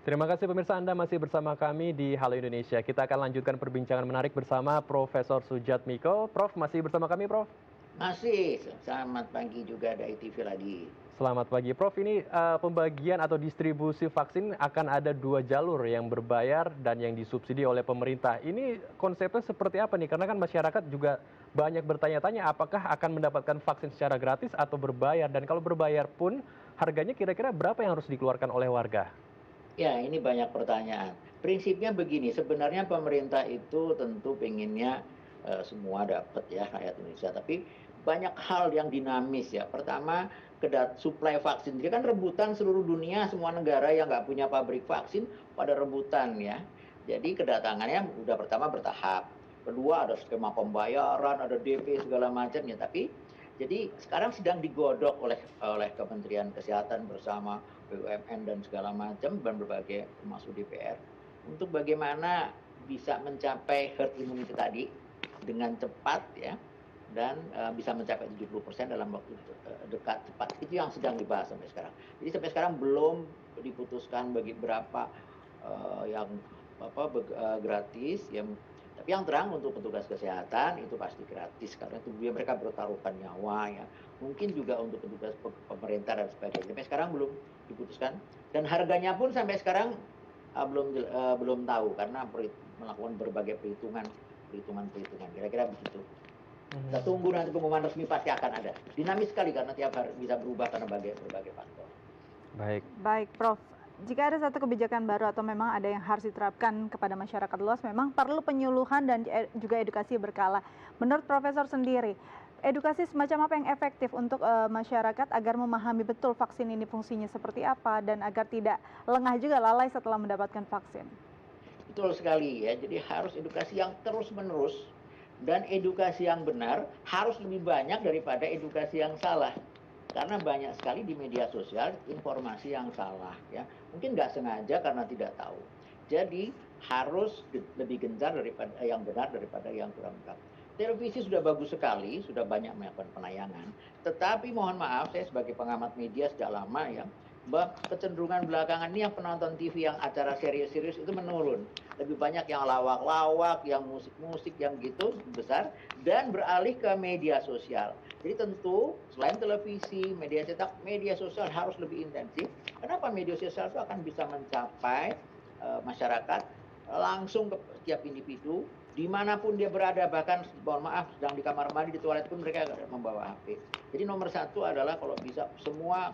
Terima kasih pemirsa Anda masih bersama kami di Halo Indonesia. Kita akan lanjutkan perbincangan menarik bersama Profesor Sujat Miko. Prof, masih bersama kami, Prof? Masih, selamat pagi juga dari TV lagi. Selamat pagi, Prof. Ini pembagian atau distribusi vaksin akan ada dua jalur yang berbayar dan yang disubsidi oleh pemerintah. Ini konsepnya seperti apa nih? Karena kan masyarakat juga banyak bertanya-tanya apakah akan mendapatkan vaksin secara gratis atau berbayar. Dan kalau berbayar pun harganya kira-kira berapa yang harus dikeluarkan oleh warga? Ya, ini banyak pertanyaan. Prinsipnya begini, sebenarnya pemerintah itu tentu pengennya semua dapat ya rakyat Indonesia. Tapi banyak hal yang dinamis ya. Pertama, suplai vaksin. Jadi kan rebutan seluruh dunia, semua negara yang nggak punya pabrik vaksin pada rebutan ya. Jadi kedatangannya udah pertama bertahap. Kedua ada skema pembayaran, ada DP segala macam ya. Tapi jadi sekarang sedang digodok oleh Kementerian Kesehatan bersama BUMN dan segala macam dan berbagai termasuk DPR untuk bagaimana bisa mencapai herd immunity tadi dengan cepat ya dan bisa mencapai 70% dalam waktu dekat cepat. Itu yang sedang dibahas sampai sekarang. Jadi sampai sekarang belum diputuskan bagi berapa yang gratis yang tapi yang terang untuk petugas kesehatan itu pasti gratis karena itu mereka bertaruhkan nyawa ya. Mungkin juga untuk petugas pemerintah dan sebagainya. Sampai sekarang belum diputuskan dan harganya pun sampai sekarang belum tahu karena melakukan berbagai perhitungan kira-kira begitu. Kita tunggu nanti pengumuman resmi pasti akan ada. Dinamis sekali karena tiap hari bisa berubah karena berbagai faktor. Baik. Baik, Prof. Jika ada satu kebijakan baru atau memang ada yang harus diterapkan kepada masyarakat luas, memang perlu penyuluhan dan juga edukasi berkala. Menurut Profesor sendiri, edukasi semacam apa yang efektif untuk masyarakat agar memahami betul vaksin ini fungsinya seperti apa dan agar tidak lengah juga lalai setelah mendapatkan vaksin? Betul sekali ya, jadi harus edukasi yang terus-menerus dan edukasi yang benar harus lebih banyak daripada edukasi yang salah. Karena banyak sekali di media sosial informasi yang salah ya. Mungkin nggak sengaja karena tidak tahu. Jadi harus lebih gencar daripada yang benar daripada yang kurang benar. Televisi sudah bagus sekali, sudah banyak melakukan penayangan. Tetapi mohon maaf, saya sebagai pengamat media sejak lama ya, bahwa kecenderungan belakangan ini yang penonton TV yang acara serius-serius itu menurun. Lebih banyak yang lawak-lawak, yang musik-musik, yang gitu besar, dan beralih ke media sosial. Jadi tentu selain televisi, media cetak, media sosial harus lebih intensif. Kenapa media sosial itu akan bisa mencapai masyarakat langsung ke setiap individu, dimanapun dia berada, bahkan mohon maaf sedang di kamar mandi, di toilet pun mereka membawa HP. Jadi nomor satu adalah kalau bisa semua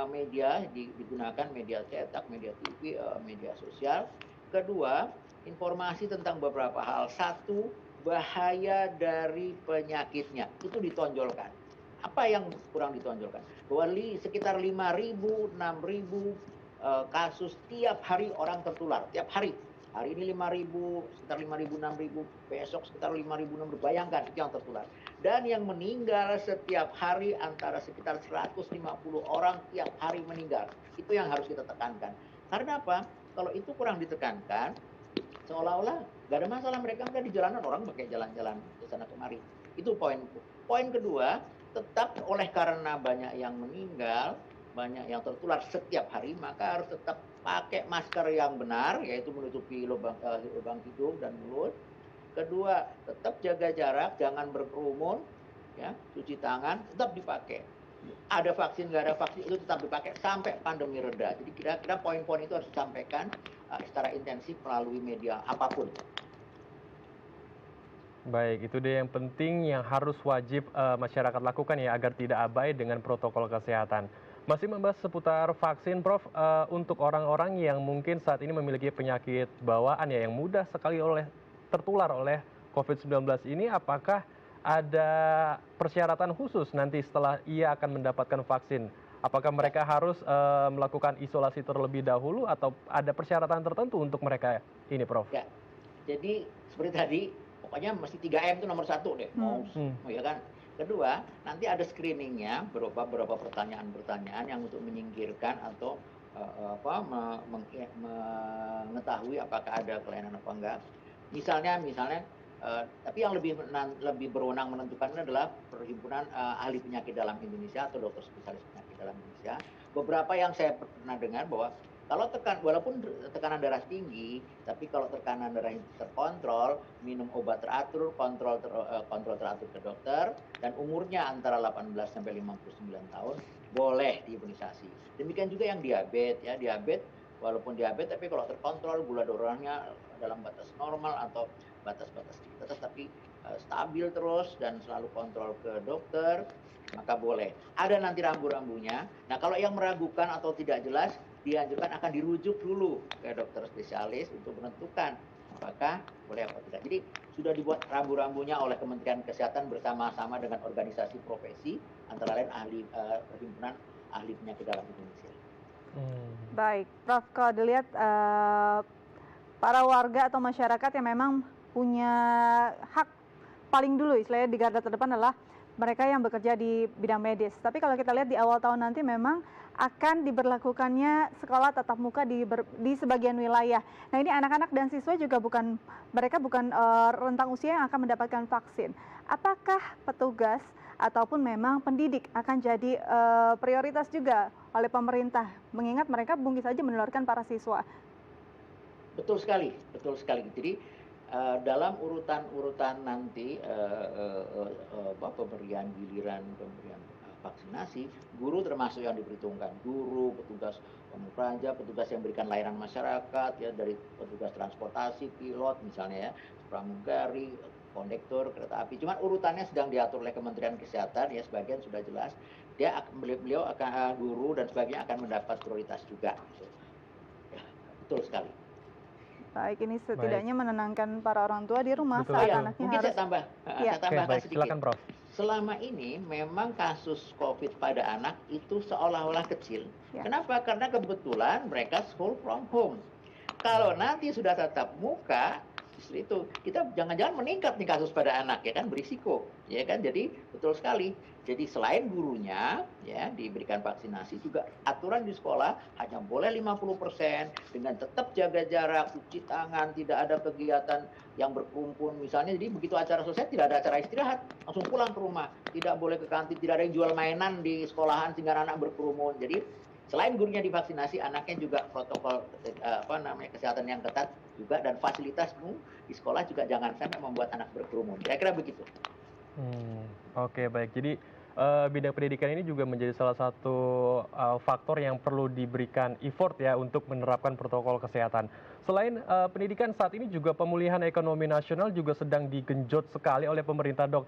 media digunakan, media cetak, media TV, media sosial. Kedua, informasi tentang beberapa hal. Satu, bahaya dari penyakitnya itu ditonjolkan. Apa yang kurang ditonjolkan? Bahwa sekitar 5.000, 6.000 kasus tiap hari orang tertular, tiap hari. Hari ini 5.000, sekitar 5.000, 6.000, besok sekitar 5.000, 6.000. Bayangkan itu yang tertular. Dan yang meninggal setiap hari antara sekitar 150 orang tiap hari meninggal. Itu yang harus kita tekankan. Karena apa? Kalau itu kurang ditekankan, seolah-olah nggak ada masalah, mereka di jalanan, orang pakai jalan-jalan ke sana kemari. Itu poin. Poin kedua, tetap oleh karena banyak yang meninggal, banyak yang tertular setiap hari, maka harus tetap pakai masker yang benar, yaitu menutupi lubang hidung dan mulut. Kedua, tetap jaga jarak, jangan berkerumun, ya, cuci tangan, tetap dipakai. Ada vaksin, nggak ada vaksin, itu tetap dipakai sampai pandemi reda. Jadi kira-kira poin-poin itu harus disampaikan secara intensif melalui media apapun. Baik, itu dia yang penting yang harus wajib masyarakat lakukan ya agar tidak abai dengan protokol kesehatan. Masih membahas seputar vaksin, Prof. Untuk orang-orang yang mungkin saat ini memiliki penyakit bawaan ya yang mudah sekali tertular oleh COVID-19 ini, apakah ada persyaratan khusus nanti setelah ia akan mendapatkan vaksin? Apakah mereka harus melakukan isolasi terlebih dahulu atau ada persyaratan tertentu untuk mereka ini, Prof? Ya, jadi seperti tadi, pokoknya mesti 3M itu nomor satu deh. Ya kan? Kedua, nanti ada screeningnya, beberapa pertanyaan-pertanyaan yang untuk menyingkirkan atau mengetahui apakah ada kelainan apa enggak. Misalnya, tapi yang lebih berwenang menentukan adalah Perhimpunan Ahli Penyakit Dalam Indonesia atau dokter spesialis penyakit dalam Indonesia. Beberapa yang saya pernah dengar bahwa Kalau walaupun tekanan darah tinggi, tapi kalau tekanan darah terkontrol, minum obat teratur, kontrol teratur ke dokter, dan umurnya antara 18 sampai 59 tahun, boleh diimunisasi. Demikian juga yang diabetes, ya, diabetes, walaupun diabetes, tapi kalau terkontrol, gula darahnya dalam batas normal atau batas-batas tapi stabil terus dan selalu kontrol ke dokter, maka boleh. Ada nanti rambu-rambunya. Nah, kalau yang meragukan atau tidak jelas, dianjurkan akan dirujuk dulu ke dokter spesialis untuk menentukan apakah boleh atau tidak. Jadi sudah dibuat rambu-rambunya oleh Kementerian Kesehatan bersama-sama dengan organisasi profesi, antara lain Perhimpunan Ahli Penyakit Dalam Indonesia. Baik, Prof, kalau dilihat para warga atau masyarakat yang memang punya hak paling dulu, istilahnya di garda terdepan adalah mereka yang bekerja di bidang medis. Tapi kalau kita lihat di awal tahun nanti memang akan diberlakukannya sekolah tatap muka di sebagian wilayah. Nah, ini anak-anak dan siswa juga mereka bukan rentang usia yang akan mendapatkan vaksin. Apakah petugas ataupun memang pendidik akan jadi prioritas juga oleh pemerintah, mengingat mereka mungkin saja menularkan para siswa? Betul sekali, betul sekali. Jadi dalam urutan nanti pemberian giliran pemberian vaksinasi, guru termasuk yang diperhitungkan. Guru, petugas pemukul petugas yang berikan layanan masyarakat, ya, dari petugas transportasi, pilot misalnya, ya, pramugari, kondektur kereta api. Cuman urutannya sedang diatur oleh Kementerian Kesehatan, ya, sebagian sudah jelas. Beliau akan guru dan sebagainya akan mendapat prioritas juga. Ya, betul sekali. Baik, ini setidaknya menenangkan para orang tua di rumah Betul, saat betul. anaknya Mungkin harus. saya tambahkan Oke, baik, sedikit. silakan Prof. Selama ini memang kasus COVID pada anak itu seolah-olah kecil. Ya. Kenapa? Karena kebetulan mereka school from home. Kalau nanti sudah tatap muka, justru itu kita jangan-jangan meningkat nih kasus pada anak, ya kan, berisiko, ya kan. Jadi betul sekali. Jadi selain gurunya, ya, diberikan vaksinasi, juga aturan di sekolah hanya boleh 50% dengan tetap jaga jarak, cuci tangan, tidak ada kegiatan yang berkumpul misalnya. Jadi begitu acara selesai tidak ada acara istirahat, langsung pulang ke rumah. Tidak boleh ke kantin, tidak ada yang jual mainan di sekolahan sehingga anak berkerumun. Jadi selain gurunya divaksinasi, anaknya juga protokol kesehatan yang ketat juga, dan fasilitasmu di sekolah juga jangan sampai membuat anak berkerumun. Kira-kira begitu. Oke, baik. Jadi bidang pendidikan ini juga menjadi salah satu faktor yang perlu diberikan effort, ya, untuk menerapkan protokol kesehatan. Selain pendidikan, saat ini juga pemulihan ekonomi nasional juga sedang digenjot sekali oleh pemerintah, Dok.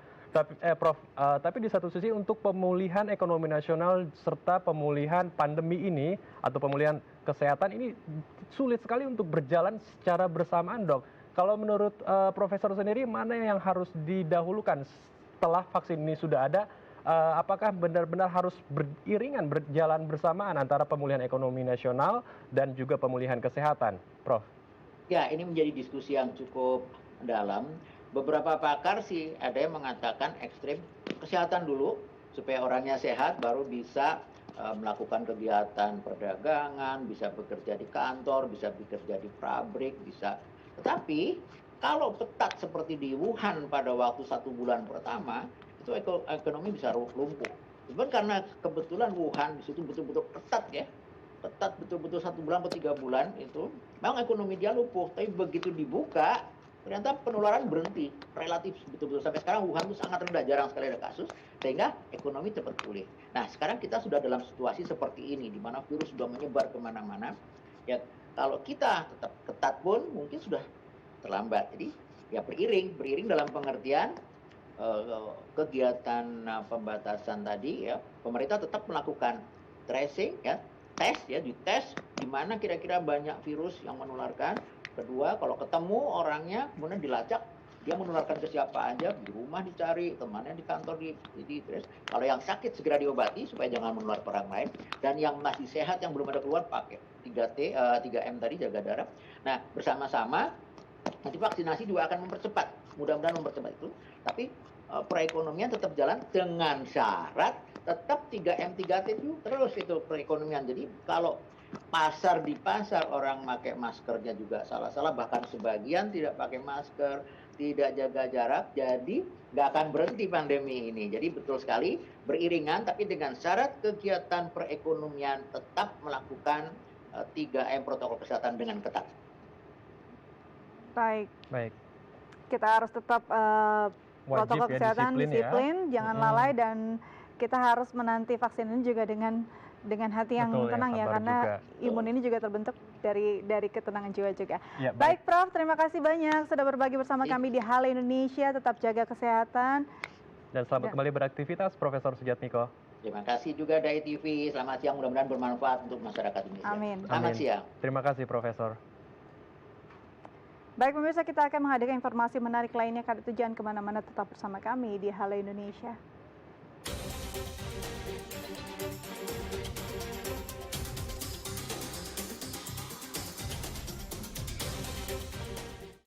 Prof, tapi di satu sisi untuk pemulihan ekonomi nasional serta pemulihan pandemi ini atau pemulihan kesehatan ini sulit sekali untuk berjalan secara bersamaan, Dok. Kalau menurut Profesor sendiri, mana yang harus didahulukan setelah vaksin ini sudah ada? Apakah benar-benar harus beriringan, berjalan bersamaan antara pemulihan ekonomi nasional dan juga pemulihan kesehatan, Prof? Ya, ini menjadi diskusi yang cukup dalam. Beberapa pakar sih ada yang mengatakan ekstrim kesehatan dulu supaya orangnya sehat, baru bisa melakukan kegiatan perdagangan, bisa bekerja di kantor, bisa bekerja di pabrik, bisa. Tetapi kalau ketat seperti di Wuhan pada waktu 1 bulan pertama, itu ekonomi bisa lumpuh. Cuman karena kebetulan Wuhan di situ betul-betul ketat, ya, ketat betul-betul 1 bulan atau 3 bulan itu, memang ekonomi dia lumpuh. Tapi begitu dibuka, ternyata penularan berhenti, relatif betul-betul sampai sekarang Wuhan itu sangat rendah, jarang sekali ada kasus, sehingga ekonomi cepat pulih. Nah, sekarang kita sudah dalam situasi seperti ini, di mana virus sudah menyebar kemana-mana. Ya, kalau kita tetap ketat pun mungkin sudah terlambat. Jadi ya beriring dalam pengertian kegiatan pembatasan tadi, ya, pemerintah tetap melakukan tracing, ya, dites di mana kira-kira banyak virus yang menularkan. Kedua, kalau ketemu orangnya kemudian dilacak, dia menularkan ke siapa aja, di rumah dicari, temannya di kantor di trace. Kalau yang sakit segera diobati supaya jangan menular ke orang lain, dan yang masih sehat yang belum ada keluhan pakai 3M tadi, jaga jarak. Nah, bersama-sama nanti vaksinasi juga akan mempercepat, mudah-mudahan mempercepat itu. Tapi perekonomian tetap jalan dengan syarat tetap 3M 3T itu terus itu perekonomian. Jadi kalau di pasar orang pakai maskernya juga salah-salah, bahkan sebagian tidak pakai masker, tidak jaga jarak, jadi nggak akan berhenti pandemi ini. Jadi betul sekali beriringan, tapi dengan syarat kegiatan perekonomian tetap melakukan 3M protokol kesehatan dengan ketat. Baik, Baik. kita harus tetap protokol Wajib ya, kesehatan, disiplin ya. disiplin, jangan lalai, dan kita harus menanti vaksin ini juga dengan hati yang Betul, yang tenang ya, sabar karena juga. imun ini juga terbentuk dari ketenangan jiwa juga. Ya, Baik, Prof, terima kasih banyak sudah berbagi bersama Iya. kami di Halo Indonesia. Tetap jaga kesehatan. Dan selamat Dan- kembali beraktivitas, Profesor Sujatmiko. Terima kasih juga dari TV. Selamat siang, mudah-mudahan bermanfaat untuk masyarakat Indonesia. Amin. Selamat Amin. siang. Terima kasih, Profesor. Baik pemirsa, kita akan menghadirkan informasi menarik lainnya. Karena itu jangan kemana-mana, tetap bersama kami di Halo Indonesia.